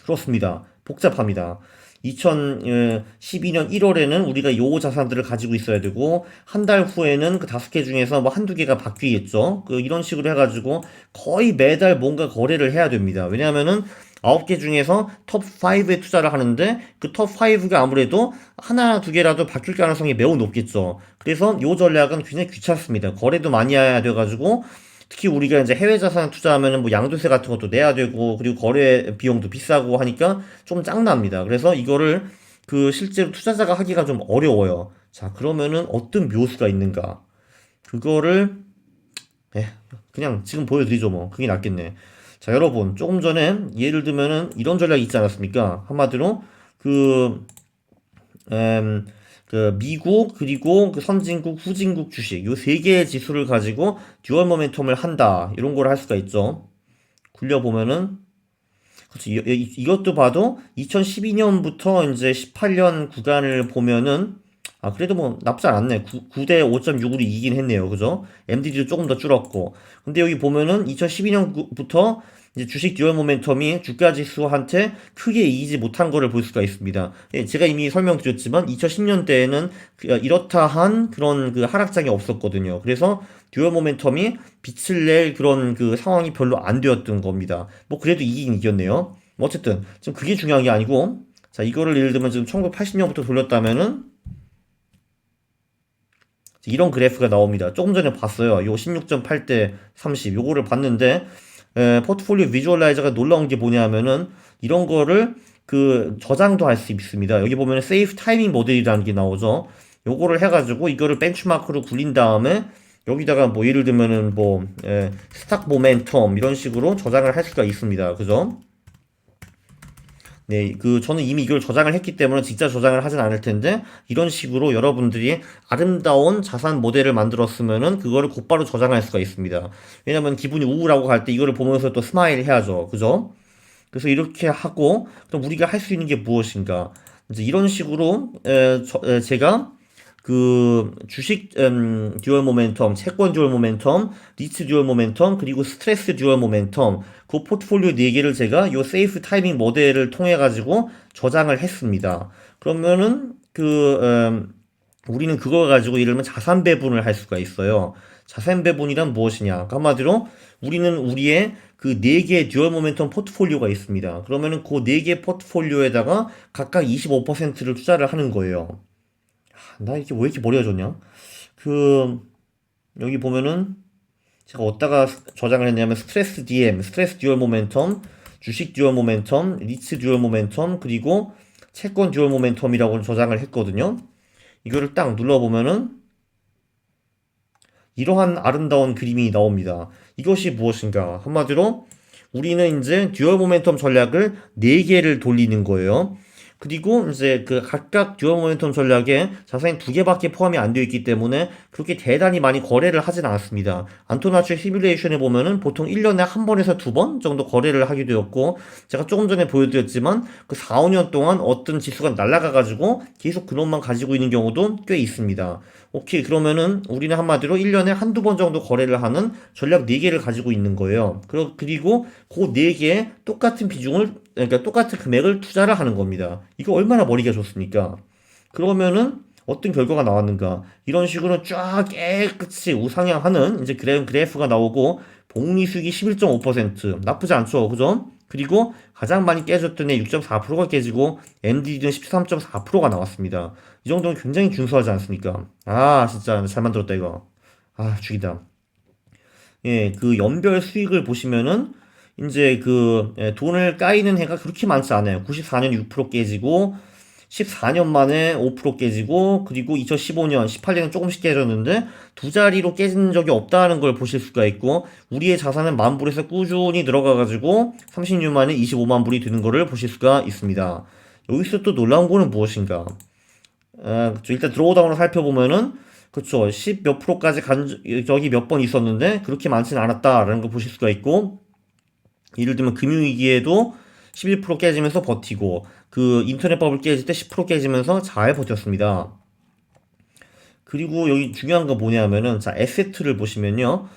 그렇습니다. 복잡합니다. 2012년 1월에는 우리가 요 자산들을 가지고 있어야 되고, 한 달 후에는 그 5개 중에서 뭐 한두 개가 바뀌겠죠. 이런 식으로 해가지고 거의 매달 뭔가 거래를 해야 됩니다. 왜냐하면은 9개 중에서 톱 5에 투자를 하는데 그 톱 5가 아무래도 하나, 두 개라도 바뀔 가능성이 매우 높겠죠. 그래서 요 전략은 굉장히 귀찮습니다. 거래도 많이 해야 돼가지고 특히 우리가 이제 해외 자산 투자하면은 뭐 양도세 같은 것도 내야 되고 그리고 거래 비용도 비싸고 하니까 좀 짱납니다. 그래서 이거를 실제로 투자자가 하기가 좀 어려워요. 자, 그러면은 어떤 묘수가 있는가? 그거를 에, 그냥 지금 보여드리죠 뭐. 그게 낫겠네. 자, 여러분 조금 전에 예를 들면은 이런 전략이 있지 않았습니까? 한마디로 그 음, 미국 그리고 선진국 후진국 주식 요 세 개의 지수를 가지고 듀얼 모멘텀을 한다 이런 걸 할 수가 있죠. 굴려보면은 그렇지 이것도 봐도 2012년부터 이제 18년 구간을 보면은 그래도 뭐 나쁘지 않았네. 9대 5.6으로 이기긴 했네요. 그죠? MDD도 조금 더 줄었고. 근데 여기 보면은 2012년부터 이제 주식 듀얼 모멘텀이 주가 지수한테 크게 이기지 못한 거를 볼 수가 있습니다. 예, 제가 이미 설명드렸지만 2010년대에는 이렇다 한 그런 하락장이 없었거든요. 그래서 듀얼 모멘텀이 빛을 낼 그런 상황이 별로 안 되었던 겁니다. 뭐 그래도 이기긴 이겼네요. 뭐 어쨌든 지금 그게 중요한 게 아니고 자 이거를 예를 들면 지금 1980년부터 돌렸다면은 이런 그래프가 나옵니다. 조금 전에 봤어요. 요 16.8대 30 요거를 봤는데 포트폴리오 비주얼라이저가 놀라운 게 뭐냐면은 이런 거를 저장도 할 수 있습니다. 여기 보면 세이프 타이밍 모델이라는 게 나오죠. 요거를 해가지고 이거를 벤치마크로 굴린 다음에 여기다가 뭐 예를 들면은 스탁 모멘텀 이런 식으로 저장을 할 수가 있습니다. 그죠? 네, 저는 이미 이걸 저장을 했기 때문에 진짜 저장을 하진 않을 텐데, 이런 식으로 여러분들이 아름다운 자산 모델을 만들었으면은, 그거를 곧바로 저장할 수가 있습니다. 왜냐면 기분이 우울하고 갈 때 이거를 보면서 또 스마일 해야죠. 그죠? 그래서 이렇게 하고, 그럼 우리가 할 수 있는 게 무엇인가? 이제 이런 식으로, 제가 주식 듀얼 모멘텀, 채권 듀얼 모멘텀, 리츠 듀얼 모멘텀, 그리고 스트레스 듀얼 모멘텀 그 포트폴리오 4개를 제가 요 세이프 타이밍 모델을 통해 가지고 저장을 했습니다. 그러면은 우리는 그걸 가지고 예를 들면 자산 배분을 할 수가 있어요. 자산 배분이란 무엇이냐? 한마디로 우리는 우리의 4개의 듀얼 모멘텀 포트폴리오가 있습니다. 그러면은 그 4개 포트폴리오에다가 각각 25%를 투자를 하는 거예요. 나 이게 왜 이렇게 머리가 좋냐? 여기 보면은 제가 어디다가 저장을 했냐면 스트레스 DM, 스트레스 듀얼 모멘텀, 주식 듀얼 모멘텀, 리츠 듀얼 모멘텀, 그리고 채권 듀얼 모멘텀이라고 저장을 했거든요. 이거를 딱 눌러보면은 이러한 아름다운 그림이 나옵니다. 이것이 무엇인가? 한마디로 우리는 이제 듀얼 모멘텀 전략을 4개를 돌리는 거예요. 그리고 이제 각각 듀얼 모멘텀 전략에 자산이 2개밖에 포함이 안 되어 있기 때문에 그렇게 대단히 많이 거래를 하진 않았습니다. 안토나츠 시뮬레이션에 보면은 보통 1년에 한 번에서 2번 정도 거래를 하게 되었고, 제가 조금 전에 보여드렸지만 4, 5년 동안 어떤 지수가 날아가가지고 계속 그놈만 가지고 있는 경우도 꽤 있습니다. 오케이, 그러면은 우리는 한마디로 1년에 한두 번 정도 거래를 하는 전략 4개를 가지고 있는 거예요. 그리고 그 4개에 똑같은 그러니까 똑같은 금액을 투자를 하는 겁니다. 이거 얼마나 머리가 좋습니까? 그러면은 어떤 결과가 나왔는가? 이런 식으로 쫙 깨끗이 우상향하는 이제 그래프가 나오고 복리수익이 11.5% 나쁘지 않죠, 그죠? 그리고 가장 많이 깨졌던 애 6.4%가 깨지고 MDD는 13.4%가 나왔습니다. 이 정도는 굉장히 준수하지 않습니까? 진짜 잘 만들었다 이거. 아, 죽이다. 예, 그 연별 수익을 보시면은 이제 돈을 까이는 해가 그렇게 많지 않아요. 94년 6% 깨지고 14년 만에 5% 깨지고 그리고 2015년, 18년은 조금씩 깨졌는데 두 자리로 깨진 적이 없다는 걸 보실 수가 있고 우리의 자산은 만 불에서 꾸준히 들어가가지고 30년 만에 25만 불이 되는 거를 보실 수가 있습니다. 여기서 또 놀라운 거는 무엇인가? 일단 드로우다운을 살펴보면은 그쵸 10 몇 프로까지 간 적이 몇 번 있었는데 그렇게 많지는 않았다라는 걸 보실 수가 있고 예를 들면 금융위기에도 11% 깨지면서 버티고 그 인터넷 버블 깨질 때 10% 깨지면서 잘 버텼습니다. 그리고 여기 중요한 거 뭐냐면은 자 에세트를 보시면요.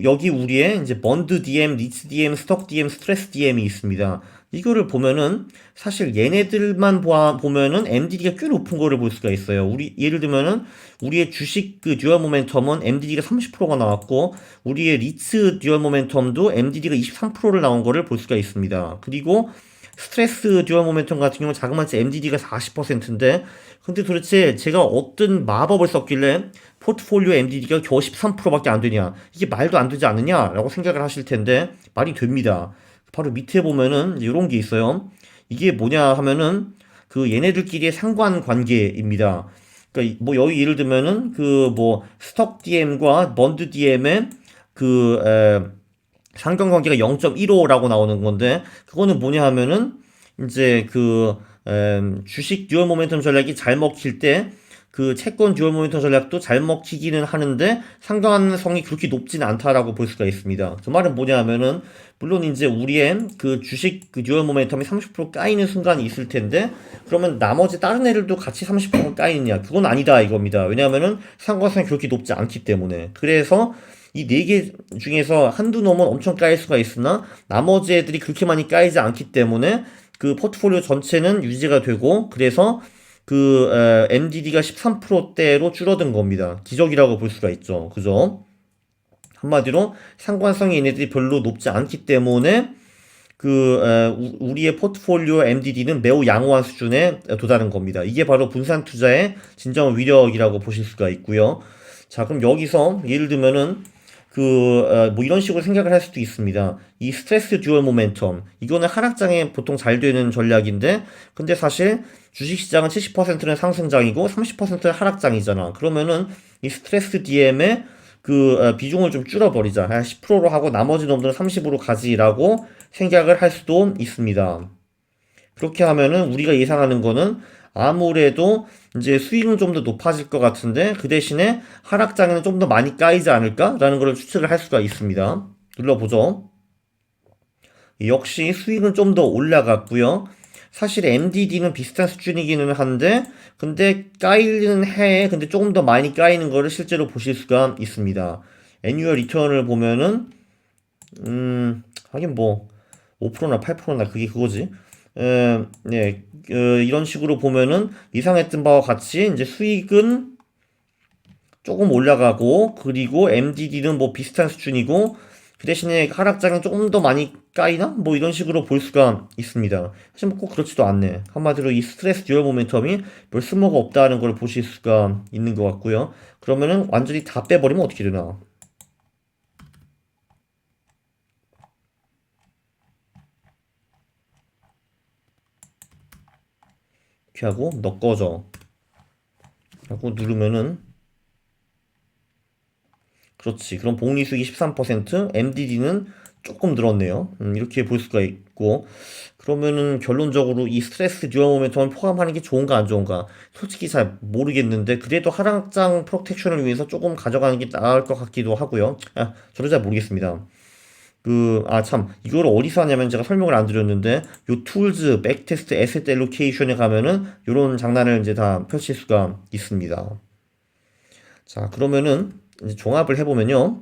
여기 우리의 이제 번드 DM, 리츠 DM, 스톡 DM, 스트레스 DM이 있습니다. 이거를 보면은 사실 얘네들만 보면은 MDD가 꽤 높은 거를 볼 수가 있어요. 우리 예를 들면은 우리의 주식 그 듀얼 모멘텀은 MDD가 30%가 나왔고 우리의 리츠 듀얼 모멘텀도 MDD가 23%를 나온 거를 볼 수가 있습니다. 그리고 스트레스 듀얼 모멘텀 같은 경우는 자그마치 MDD가 40%인데 근데 도대체 제가 어떤 마법을 썼길래 포트폴리오 MDD가 겨우 13%밖에 안 되냐 이게 말도 안 되지 않느냐 라고 생각을 하실 텐데 말이 됩니다. 바로 밑에 보면은 이런 게 있어요. 이게 뭐냐 하면은 그 얘네들끼리의 상관관계입니다. 그러니까 뭐 여기 예를 들면은 그 뭐 스톡 DM과 번드 DM의 그 상관관계가 0.15라고 나오는 건데 그거는 뭐냐 하면은 이제 주식 듀얼 모멘텀 전략이 잘 먹힐 때 그 채권 듀얼 모멘텀 전략도 잘 먹히기는 하는데 상관성이 그렇게 높지는 않다라고 볼 수가 있습니다. 그 말은 뭐냐 하면은 물론 이제 우리의 그 주식 그 듀얼 모멘텀이 30% 까이는 순간이 있을 텐데 그러면 나머지 다른 애들도 같이 30% 까이느냐 그건 아니다 이겁니다. 왜냐하면은 상관성이 그렇게 높지 않기 때문에 그래서 이 네 개 중에서 한두 놈은 엄청 까일 수가 있으나 나머지 애들이 그렇게 많이 까이지 않기 때문에 그 포트폴리오 전체는 유지가 되고 그래서 MDD가 13%대로 줄어든 겁니다. 기적이라고 볼 수가 있죠. 그죠? 한마디로 상관성이 얘네들이 별로 높지 않기 때문에 우리의 포트폴리오 MDD는 매우 양호한 수준에 도달한 겁니다. 이게 바로 분산 투자의 진정 위력이라고 보실 수가 있고요. 자, 그럼 여기서 예를 들면은 뭐 이런 식으로 생각을 할 수도 있습니다. 이 스트레스 듀얼 모멘텀. 이거는 하락장에 보통 잘 되는 전략인데, 근데 사실 주식시장은 70%는 상승장이고 30%는 하락장이잖아. 그러면은 이 스트레스 DM의 비중을 좀 줄여버리자. 한 10%로 하고 나머지 놈들은 30으로 가지라고 생각을 할 수도 있습니다. 그렇게 하면은 우리가 예상하는 거는 아무래도 이제 수익은 좀 더 높아질 것 같은데 그 대신에 하락장에는 좀 더 많이 까이지 않을까라는 걸 추측을 할 수가 있습니다. 눌러보죠. 역시 수익은 좀 더 올라갔고요. 사실 MDD는 비슷한 수준이기는 한데 근데 까이는 해에 근데 조금 더 많이 까이는 거를 실제로 보실 수가 있습니다. 애뉴얼 리턴을 보면은 하긴 뭐 5%나 8%나 그게 그거지. 네, 이런 식으로 보면은 예상했던 바와 같이 이제 수익은 조금 올라가고 그리고 MDD는 뭐 비슷한 수준이고 그 대신에 하락장은 조금 더 많이 까이나? 뭐 이런 식으로 볼 수가 있습니다. 사실 뭐 꼭 그렇지도 않네. 한마디로 이 스트레스 듀얼 모멘텀이 별 쓸모가 없다는 걸 보실 수가 있는 것 같고요. 그러면은 완전히 다 빼버리면 어떻게 되나? 이렇게 하고 너 꺼져 하고 누르면은 그렇지. 그럼 복리 수익이 13%, MDD는 조금 늘었네요. 이렇게 볼 수가 있고. 그러면은 결론적으로 이 스트레스 듀얼 모멘텀을 포함하는 게 좋은가 안 좋은가? 솔직히 잘 모르겠는데, 그래도 하락장 프로텍션을 위해서 조금 가져가는 게 나을 것 같기도 하고요. 아, 저도 잘 모르겠습니다. 참, 이걸 어디서 하냐면 제가 설명을 안 드렸는데, 요 툴즈, 백테스트, 에셋 엘로케이션에 가면은 요런 장난을 이제 다 펼칠 수가 있습니다. 자, 그러면은 이제 종합을 해보면요.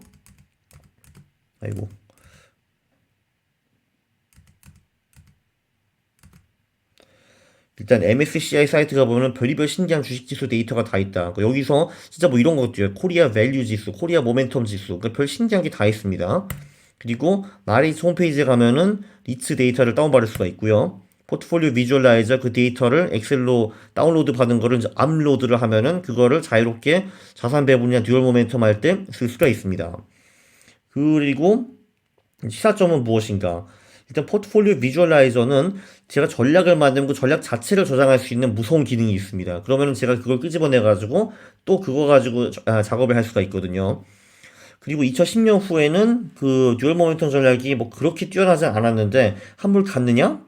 아이고. 일단 MSCI 사이트가 보면 별의별 신기한 주식지수 데이터가 다 있다. 여기서 진짜 뭐 이런 것도요. 코리아 밸류 지수, 코리아 모멘텀 지수. 별 신기한 게 다 있습니다. 그리고 나레이스 홈페이지에 가면은 리츠 데이터를 다운받을 수가 있고요. 포트폴리오 비주얼라이저 그 데이터를 엑셀로 다운로드 받은 거를 이제 업로드를 하면은 그거를 자유롭게 자산 배분이나 듀얼 모멘텀 할 때 쓸 수가 있습니다. 그리고 시사점은 무엇인가? 일단 포트폴리오 비주얼라이저는 제가 전략을 만들면 그 전략 자체를 저장할 수 있는 무서운 기능이 있습니다. 그러면 제가 그걸 끄집어내 가지고 또 그거 가지고 작업을 할 수가 있거든요. 그리고 2010년 후에는 그 듀얼 모멘텀 전략이 뭐 그렇게 뛰어나지 않았는데 환불 갔느냐?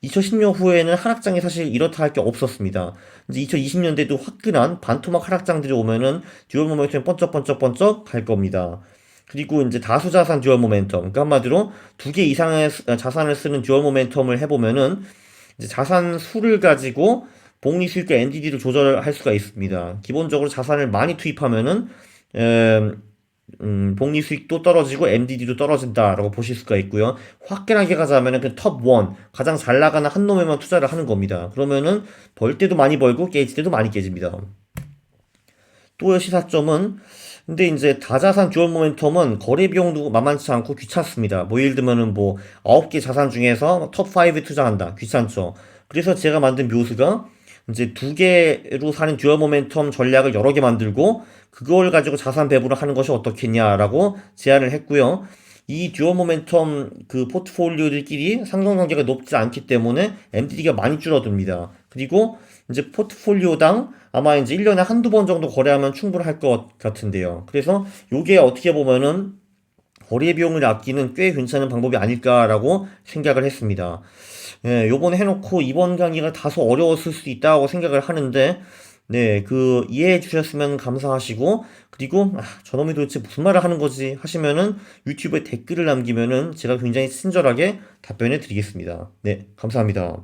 2010년 후에는 하락장이 사실 이렇다 할 게 없었습니다. 이제 2020년대도 화끈한 반토막 하락장들이 오면은 듀얼 모멘텀이 번쩍번쩍번쩍 갈 겁니다. 그리고 이제 다수자산 듀얼 모멘텀, 그러니까 한마디로 두 개 이상의 자산을 쓰는 듀얼 모멘텀을 해보면은 이제 자산 수를 가지고 복리 수익과 NDD를 조절할 수가 있습니다. 기본적으로 자산을 많이 투입하면은 복리 수익도 떨어지고 MDD도 떨어진다라고 보실 수가 있고요. 화끈하게 가자면은 그 톱 원, 가장 잘 나가는 한 놈에만 투자를 하는 겁니다. 그러면은 벌 때도 많이 벌고 깨질 때도 많이 깨집니다. 또 시사점은 근데 이제 다자산 듀얼 모멘텀은 거래 비용도 만만치 않고 귀찮습니다. 뭐 예를 들면은 뭐 9개 자산 중에서 톱5에 투자한다. 귀찮죠. 그래서 제가 만든 묘수가 이제 두 개로 사는 듀얼 모멘텀 전략을 여러 개 만들고 그걸 가지고 자산 배분을 하는 것이 어떻겠냐라고 제안을 했고요. 이 듀얼 모멘텀 그 포트폴리오들끼리 상관관계가 높지 않기 때문에 MDD가 많이 줄어듭니다. 그리고 이제 포트폴리오당 아마 이제 1년에 한두 번 정도 거래하면 충분할 것 같은데요. 그래서 요게 어떻게 보면은 거래 비용을 아끼는 꽤 괜찮은 방법이 아닐까라고 생각을 했습니다. 예, 요번에 해놓고 이번 강의가 다소 어려웠을 수도 있다고 생각을 하는데, 네, 그 이해해 주셨으면 감사하시고, 그리고 저놈이 도대체 무슨 말을 하는 거지 하시면은 유튜브에 댓글을 남기면은 제가 굉장히 친절하게 답변해 드리겠습니다. 네, 감사합니다.